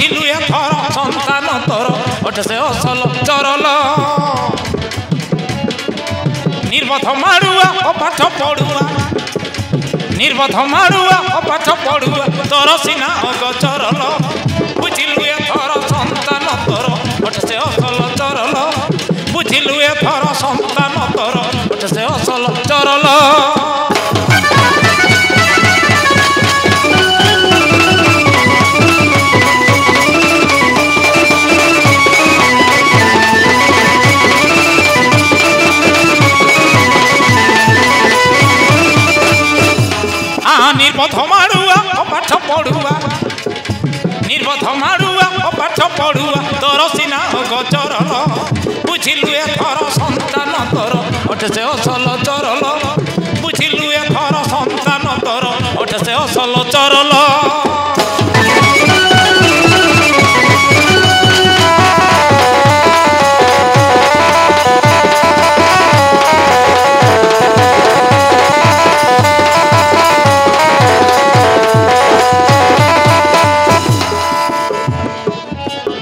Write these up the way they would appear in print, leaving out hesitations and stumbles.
बुझिलु एथर संतान तोर ओठ से असल चरल निर्बध मारुआ पाठ पढ़ुआ निर्बध मारुआ पाठ पढ़ुआ तोर सीना अगचरल बुझिलु एथर संतान तोर ओठ से असल चरल बुझिलु एथर संतान तोर ओठ से असल चरल निर्बध मारुआ पाठ पढ़ुआ निर्बध मारुआ पाठ पढ़ुआ तोर सीना गचरल बुझिलु एथर संतान तोर ओठ से असल चरल बुझिलु एथर संतान तोर ओठ से असल चरल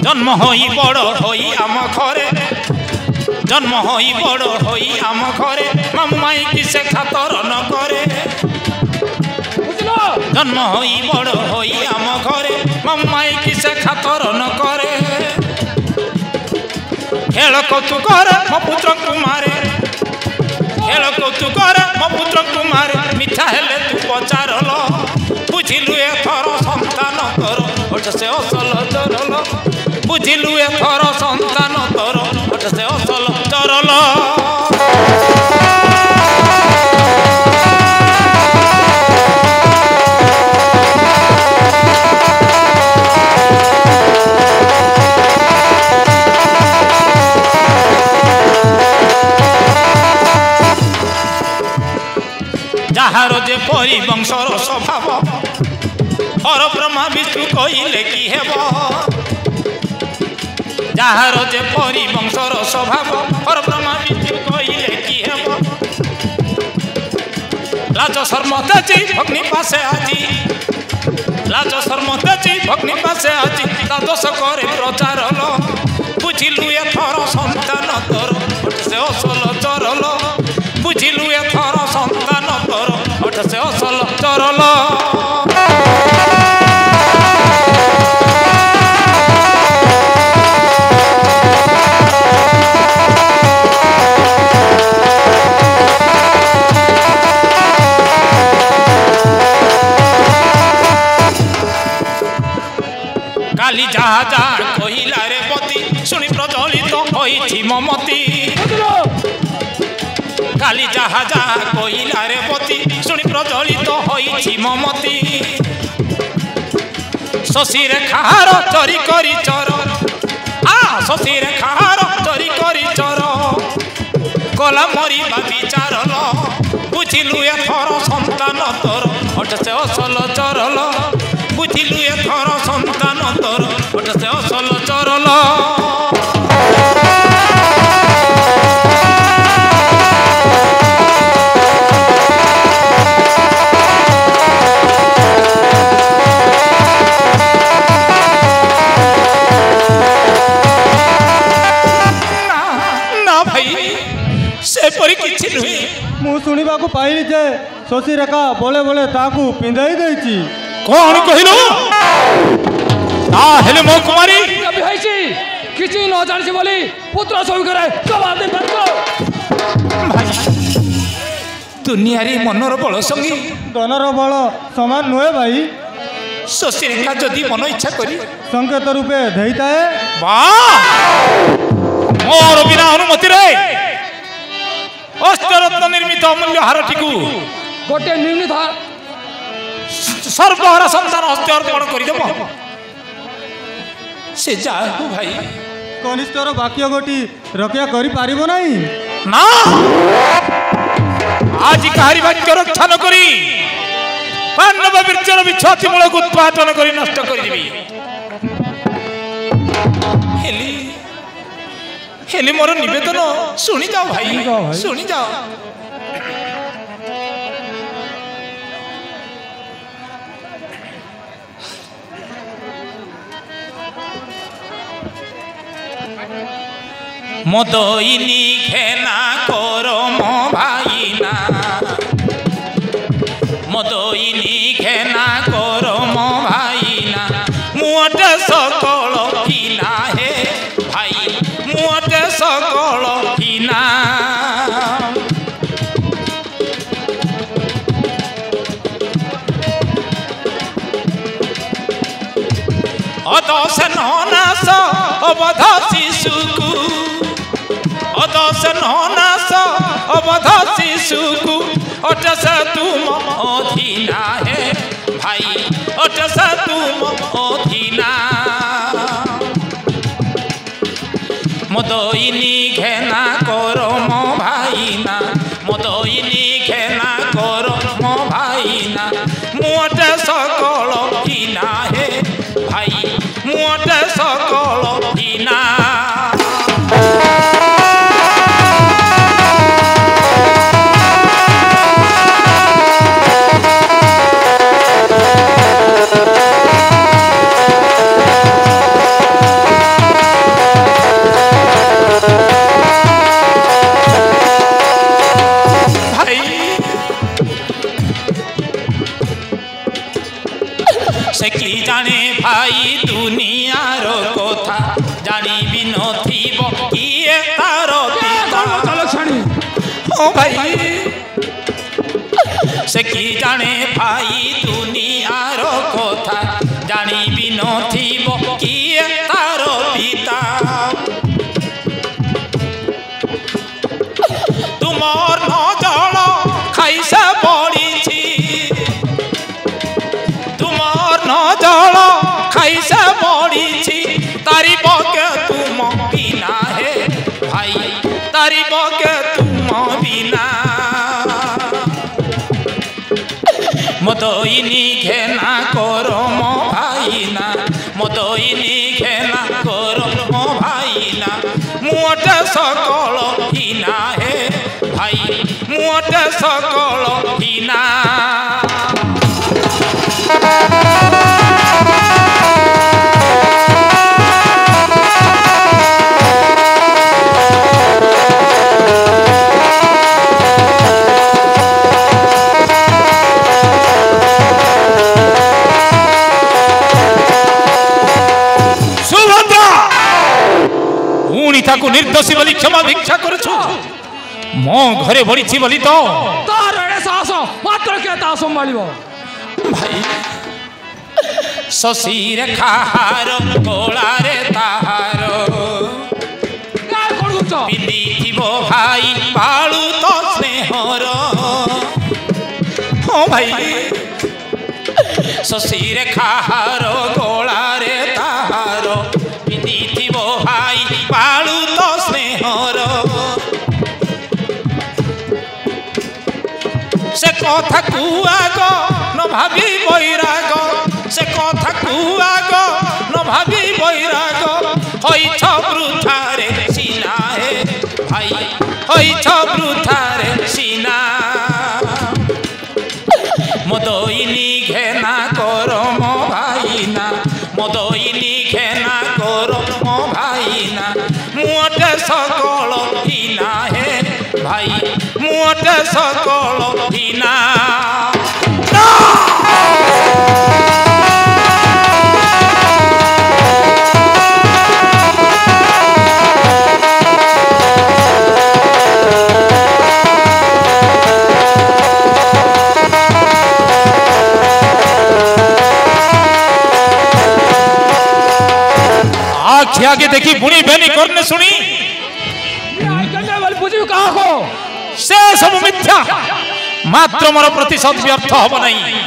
जन्म होई बड़ होई आम घरे जन्म होई बड़ होई आम घरे मामू माई किसे खातर न करे जन्म होई बड़ होई आम घरे मामू माई किसे खातर न करे खेल कौतुक मो पुत्र कुमारे खेल कौतुक मो पुत्र कुमारे मिठा हेले तू पचारल बुझिलु एथर संतान तोर ओठ से असल चरल बुझिलु एथर संतान तोर ओठ से असल चरल जार जे परी वंशर स्वभाव हर ब्रह्मा विष्णु कहिले कि हेब जार जे परी वंशर स्वभाव हर ब्रह्मा विष्णु कहिले कि हेब लाज शर्म तेजी भग्नि पासे आजी लाज शर्म तेजी भग्नि पासे आजी ता दोष करे प्रचारल बुझिलु एथर संतान तोर ओठ से असल चरल बुझिलु एथर संतान तोर ओठ से असल चरल काली जहा जा कहिला रे पति सुनी प्रज्वलित होई ममती काली जहा जा कहिला रे पति सुनी प्रज्वलित होई ममती शशि रेखार चरी करी चर शशि रेखार चरी करी चर कला मरी विचारल बुझिलु एथर संतान तोर ओठ से असल चरल बुझिलु एथर संतान तोर ओठ से असल चरल ना भाई से परी किछि नुहे मु सुनिबा को पाइली जे शशि रेखा बोले बोले ताकू पिंधाई देछि कौन कहिलो ता हेले मो कुमारी कभी हैछि किछि न जानि से बोली पुत्र सही करे जवाब दे भाई दुनिया रे मनर बल संगी धनर बल समान नुहे भाई शशि रेखा जदि मन इच्छा करी संकेत रूपे देइताए वाह मोर बिना अनुमति रे अष्टरत्न निर्मित अमूल्य हारटिकू गोटे निर्मित सर्वहारा संसार हस्ते अर्पण करदेव से जाहु भाई कनिष्ठर वाक्य गोटी रक्षा करि पारिबो नाही ना आज कहारी वाक्य रक्षा न करी पांडव वीर्यर विच्छति मूलक उत्पादन करी नष्ट कर देबी हेली मोर निवेदन सुनी जाओ भाई सुनी जाओ মদইনি ঘেনা করো মো ভাইনা মদইনি ঘেনা করো মো ভাইনা মুটে সকল কিনা হে ভাই মুটে সকল কিনা অদশ ননাস অবধ শিশুকু অদশ ননাস অবধ শিশুকু অটস তুম অধীনা হে ভাই অটস তুম অধীনা মদইনি ঘেনা করো মো ভাইনা মদইনি ঘেনা করো মো ভাইনা মুটে সকল কিনা হে ভাই মুটে সকল কিনা से की जाने भाई दुनियार कथा जानी नथिब किए तार ओ भाई से की जाने भाई दुनियार कथा जानी नथिब किए तार पिता तुमर नजर खाइसे पड़ी नजल खाइसे पड़ी तारी बके तुम बिना हे भाई तारी बके तुम बिना मदइनी घेना करो मो भाईना मदइनी घेना करो मो भाईना मुटे सकल हिना हे भाई मुटे सकल हिना ताकू निर्दोषी बोली क्षमा भिक्षा करुछु मो घरे बढिछि बोली तो तार एडे साहस मात्र के ता संभालिबो भाई शशीर खाहार गोलारे ताहार यार कोन गुच्छ पिंदिथिबो भाई बाळू तो स्नेहर ओ भाई शशीर खाहार गोलारे ताहार पिंदिथिबो भाई बाळू तो स्नेहर से कथा कुआग न भाभी बैराग से कथा कुआग न भाभी बैराग होइछ वृथारे सीना हे भाई होइछ वृथारे सीना मदइनी घेना करो मो भाईना मदइनी घेना करो मो भाईना मुटे सकल हिना हे भाई मुटे सकल हिना आखि आगे देखी बुनी बेनी करने सुनी से सब मिथ्या मात्र मोर प्रतिशत व्यर्थ हब नहीं।